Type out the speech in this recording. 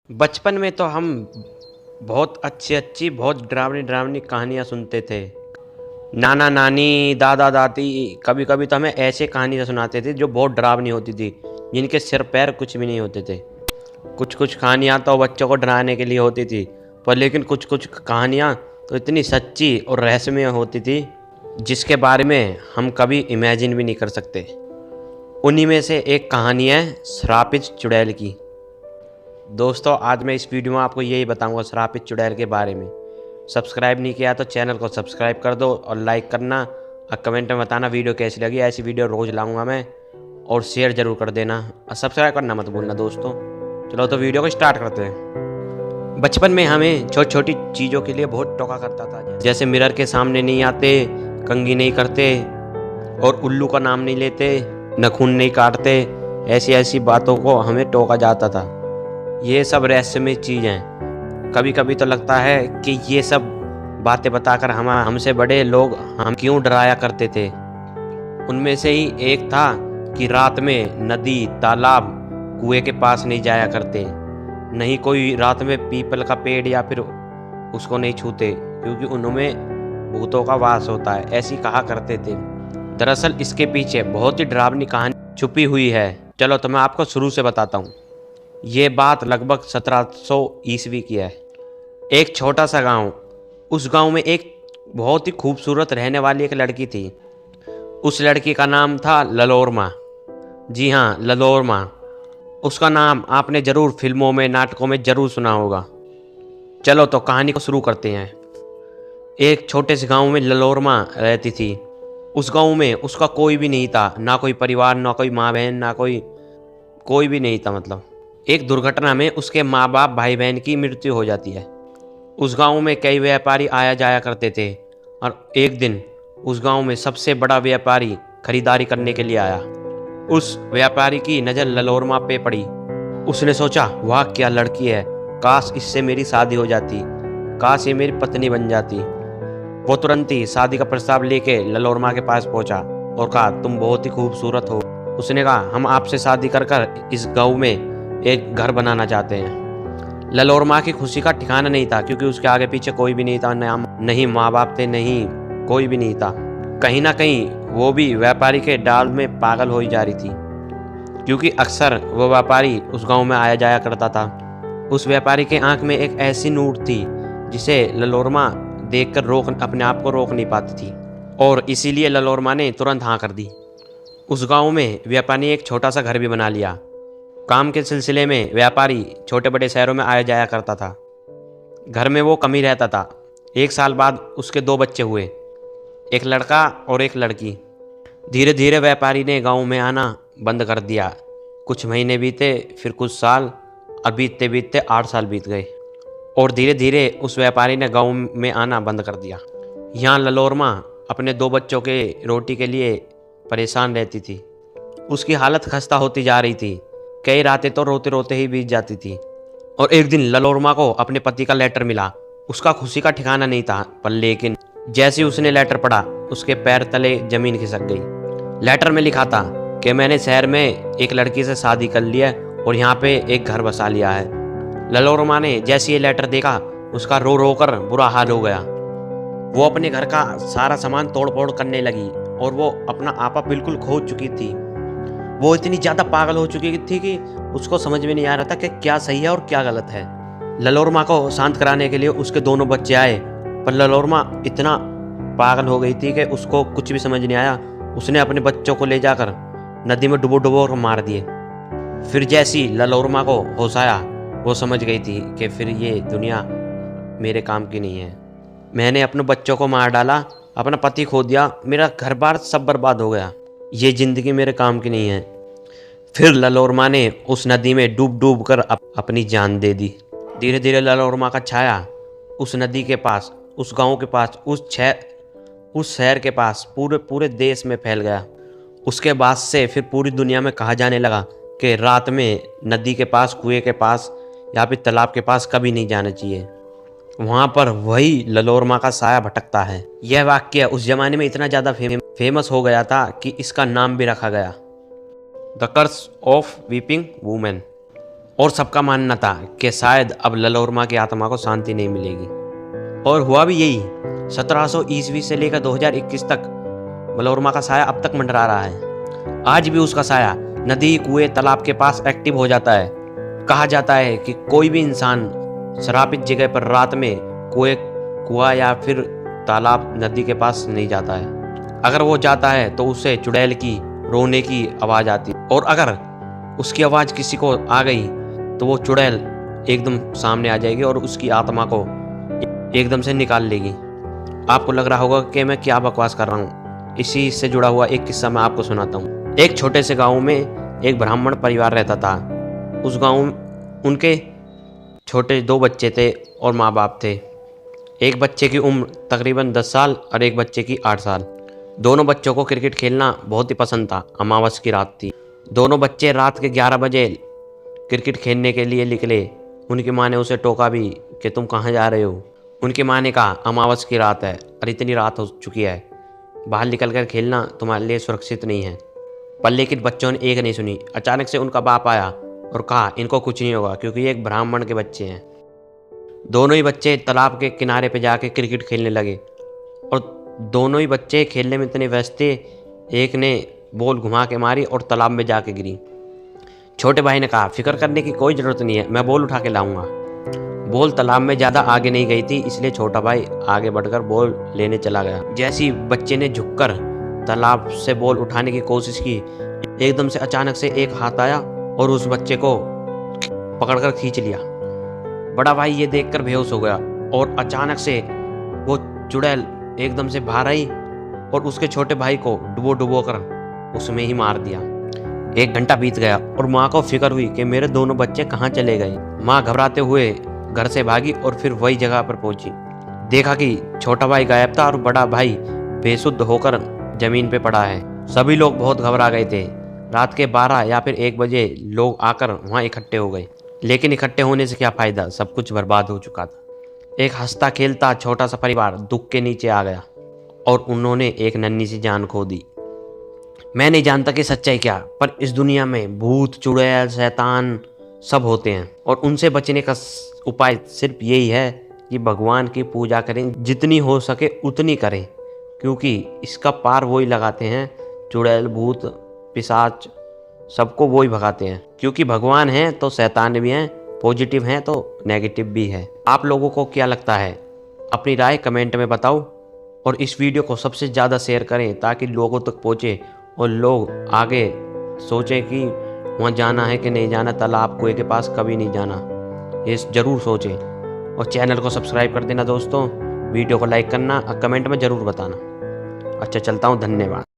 बचपन में तो हम बहुत अच्छी-अच्छी, बहुत डरावनी-डरावनी कहानियाँ सुनते थे। नाना-नानी, दादा-दादी कभी-कभी तो हमें ऐसे कहानियाँ सुनाते थे जो बहुत डरावनी होती थी, जिनके सिर-पैर कुछ भी नहीं होते थे। कुछ-कुछ कहानियाँ तो बच्चों को डराने के लिए होती थी, पर लेकिन कुछ-कुछ कहानियाँ तो इतनी सच्ची और रहस्यमय होती थी, जिसके बारे में हम कभी इमेजिन भी नहीं कर सकते। उन्हीं में से एक कहानी है श्रापित चुड़ैल की। दोस्तों, आज मैं इस वीडियो में आपको यही बताऊंगा श्रापित चुड़ैल के बारे में। सब्सक्राइब नहीं किया तो चैनल को सब्सक्राइब कर दो और लाइक करना और कमेंट में बताना वीडियो कैसी लगी। ऐसी वीडियो रोज़ लाऊंगा मैं, और शेयर ज़रूर कर देना और सब्सक्राइब करना मत भूलना दोस्तों। चलो तो वीडियो को स्टार्ट करते हैं। बचपन में हमें छोटी छोटी चीज़ों के लिए बहुत टोका करता था, जैसे मिरर के सामने नहीं आते, कंघी नहीं करते और उल्लू का नाम नहीं लेते, नाखून नहीं काटते। ऐसी ऐसी बातों को हमें टोका जाता था। ये सब रहस्यमय चीज़ हैं। कभी कभी तो लगता है कि ये सब बातें बताकर हमसे बड़े लोग हम क्यों डराया करते थे। उनमें से ही एक था कि रात में नदी, तालाब, कुएं के पास नहीं जाया करते। नहीं कोई रात में पीपल का पेड़ या फिर उसको नहीं छूते, क्योंकि उनमें भूतों का वास होता है, ऐसी कहा करते थे। दरअसल इसके पीछे बहुत ही डरावनी कहानी छुपी हुई है। चलो तो मैं आपको शुरू से बताता हूँ। ये बात लगभग 1700 ईस्वी की है। एक छोटा सा गांव, उस गांव में एक बहुत ही खूबसूरत रहने वाली एक लड़की थी। उस लड़की का नाम था ललोरमा। जी हाँ, ललोरमा। उसका नाम आपने ज़रूर फिल्मों में, नाटकों में ज़रूर सुना होगा। चलो तो कहानी को शुरू करते हैं। एक छोटे से गांव में ललोरमा रहती थी। उस गांव में उसका कोई भी नहीं था, ना कोई परिवार, ना कोई माँ बहन, ना कोई भी नहीं था। मतलब एक दुर्घटना में उसके माँ बाप, भाई बहन की मृत्यु हो जाती है। उस गांव में कई व्यापारी आया जाया करते थे, और एक दिन उस गांव में सबसे बड़ा व्यापारी खरीदारी करने के लिए आया। उस व्यापारी की नज़र ललोरमा पे पड़ी। उसने सोचा, वाह क्या लड़की है, काश इससे मेरी शादी हो जाती, काश ये मेरी पत्नी बन जाती। वो तुरंत ही शादी का प्रस्ताव लेके ललोरमा के पास पहुंचा और कहा, तुम बहुत ही खूबसूरत हो। उसने कहा, हम आपसे शादी कर कर इस गांव में एक घर बनाना चाहते हैं। ललोरमा की खुशी का ठिकाना नहीं था, क्योंकि उसके आगे पीछे कोई भी नहीं था, नहीं माँ बाप थे, नहीं कोई भी नहीं था। कहीं ना कहीं वो भी व्यापारी के डाल में पागल हो ही जा रही थी, क्योंकि अक्सर वो व्यापारी उस गांव में आया जाया करता था। उस व्यापारी के आंख में एक ऐसी नूर थी जिसे ललोरमा देखकर अपने आप को रोक नहीं पाती थी, और इसीलिए ललोरमा ने तुरंत हाँ कर दी। उस गांव में व्यापारी ने एक छोटा सा घर भी बना लिया। काम के सिलसिले में व्यापारी छोटे बड़े शहरों में आया जाया करता था। घर में वो कम ही रहता था। 1 साल बाद उसके 2 बच्चे हुए, एक लड़का और एक लड़की। धीरे धीरे व्यापारी ने गांव में आना बंद कर दिया। कुछ महीने बीते, फिर कुछ साल, और बीतते बीतते 8 साल बीत गए, और धीरे धीरे उस व्यापारी ने गांव में आना बंद कर दिया। यहाँ ललोरमा अपने 2 बच्चों के रोटी के लिए परेशान रहती थी। उसकी हालत खस्ता होती जा रही थी। कई रातें तो रोते रोते ही बीत जाती थी। और एक दिन ललोरमा को अपने पति का लेटर मिला। उसका खुशी का ठिकाना नहीं था, पर लेकिन जैसे ही उसने लेटर पढ़ा, उसके पैर तले जमीन खिसक गई। लेटर में लिखा था कि मैंने शहर में एक लड़की से शादी कर ली है और यहाँ पे एक घर बसा लिया है। ललोरमा ने जैसे ये लेटर देखा, उसका रो रो कर बुरा हाल हो गया। वो अपने घर का सारा सामान तोड़ फोड़ करने लगी, और वो अपना आपा बिल्कुल खो चुकी थी। वो इतनी ज़्यादा पागल हो चुकी थी कि उसको समझ में नहीं आ रहा था कि क्या सही है और क्या गलत है। ललोरमा को शांत कराने के लिए उसके दोनों बच्चे आए, पर ललोरमा इतना पागल हो गई थी कि उसको कुछ भी समझ नहीं आया। उसने अपने बच्चों को ले जाकर नदी में डुबो डुबो कर मार दिए। फिर जैसी ललोरमा को होश आया, वो समझ गई थी कि फिर ये दुनिया मेरे काम की नहीं है। मैंने अपने बच्चों को मार डाला, अपना पति खो दिया, मेरा घर बार सब बर्बाद हो गया, ये ज़िंदगी मेरे काम की नहीं है। फिर ललोरमा ने उस नदी में डूब डूब कर अपनी जान दे दी। धीरे धीरे ललोरमा का छाया उस नदी के पास, उस गांव के पास, उस शहर के पास, पूरे पूरे देश में फैल गया। उसके बाद से फिर पूरी दुनिया में कहा जाने लगा कि रात में नदी के पास, कुएं के पास या फिर तालाब के पास कभी नहीं जाना चाहिए। वहाँ पर वही ललोरमा का साया भटकता है। यह वाक्य उस जमाने में इतना ज़्यादा फेमस हो गया था कि इसका नाम भी रखा गया, the curse of weeping women. और सबका मानना था कि शायद अब ललोरमा की आत्मा को शांति नहीं मिलेगी। और हुआ भी यही। 1700 ईस्वी से लेकर 2021 तक ललोरमा का साया अब तक मंडरा रहा है। आज भी उसका साया नदी, कुएं, तालाब के पास एक्टिव हो जाता है। कहा जाता है कि कोई भी इंसान श्रापित जगह पर रात में कुआं या फिर तालाब, नदी के पास नहीं जाता है। अगर वो जाता है तो उसे चुड़ैल की रोने की आवाज़ आती, और अगर उसकी आवाज़ किसी को आ गई तो वो चुड़ैल एकदम सामने आ जाएगी और उसकी आत्मा को एकदम से निकाल लेगी। आपको लग रहा होगा कि मैं क्या बकवास कर रहा हूँ। इसी से जुड़ा हुआ एक किस्सा मैं आपको सुनाता हूँ। एक छोटे से गांव में एक ब्राह्मण परिवार रहता था। उस गांव उनके छोटे 2 बच्चे थे और माँ बाप थे। एक बच्चे की उम्र तकरीबन 10 साल और एक बच्चे की 8 साल। दोनों बच्चों को क्रिकेट खेलना बहुत ही पसंद था। अमावस की रात थी। दोनों बच्चे रात के 11 बजे क्रिकेट खेलने के लिए निकले। उनकी माँ ने उसे टोका भी कि तुम कहाँ जा रहे हो। उनकी माँ ने कहा अमावस की रात है और इतनी रात हो चुकी है, बाहर निकल कर खेलना तुम्हारे लिए सुरक्षित नहीं है। पर लेकिन बच्चों ने एक नहीं सुनी। अचानक से उनका बाप आया और कहा इनको कुछ नहीं होगा क्योंकि ये एक ब्राह्मण के बच्चे हैं। दोनों ही बच्चे तालाब के किनारे पे जाके क्रिकेट खेलने लगे और दोनों ही बच्चे खेलने में इतने व्यस्त थे। एक ने बॉल घुमा के मारी और तालाब में जाके गिरी। छोटे भाई ने कहा फिक्र करने की कोई ज़रूरत नहीं है, मैं बॉल उठा के लाऊंगा। बॉल तालाब में ज़्यादा आगे नहीं गई थी, इसलिए छोटा भाई आगे बढ़कर बॉल लेने चला गया। जैसे ही बच्चे ने झुककर तालाब से बॉल उठाने की कोशिश की, एकदम से अचानक से एक हाथ आया और उस बच्चे को पकड़कर खींच लिया। बड़ा भाई ये देखकर बेहोश हो गया और अचानक से वो चुड़ैल एकदम से बाहर आई और उसके छोटे भाई को डुबो कर उसमें ही मार दिया। 1 घंटा बीत गया और माँ को फिक्र हुई कि मेरे दोनों बच्चे कहाँ चले गए। माँ घबराते हुए घर से भागी और फिर वही जगह पर पहुंची। देखा कि छोटा भाई गायब था और बड़ा भाई बेसुध होकर जमीन पे पड़ा है। सभी लोग बहुत घबरा गए थे। रात के 12 या फिर 1 बजे लोग आकर वहाँ इकट्ठे हो गए, लेकिन इकट्ठे होने से क्या फ़ायदा, सब कुछ बर्बाद हो चुका था। एक हंसता खेलता छोटा सा परिवार दुख के नीचे आ गया और उन्होंने एक नन्ही सी जान खो दी। मैं नहीं जानता कि सच्चाई क्या, पर इस दुनिया में भूत, चुड़ैल, शैतान सब होते हैं और उनसे बचने का उपाय सिर्फ यही है कि भगवान की पूजा करें, जितनी हो सके उतनी करें, क्योंकि इसका पार वही लगाते हैं। चुड़ैल, भूत, पिशाच सबको वही भगाते हैं, क्योंकि भगवान हैं तो शैतान भी हैं, पॉजिटिव हैं तो नेगेटिव भी है। आप लोगों को क्या लगता है? अपनी राय कमेंट में बताओ और इस वीडियो को सबसे ज़्यादा शेयर करें ताकि लोगों तक पहुँचे और लोग आगे सोचें कि वहाँ जाना है कि नहीं जाना, तालाब कुएं के पास कभी नहीं जाना, ये ज़रूर सोचें। और चैनल को सब्सक्राइब कर देना दोस्तों, वीडियो को लाइक करना और कमेंट में ज़रूर बताना। अच्छा चलता हूँ, धन्यवाद।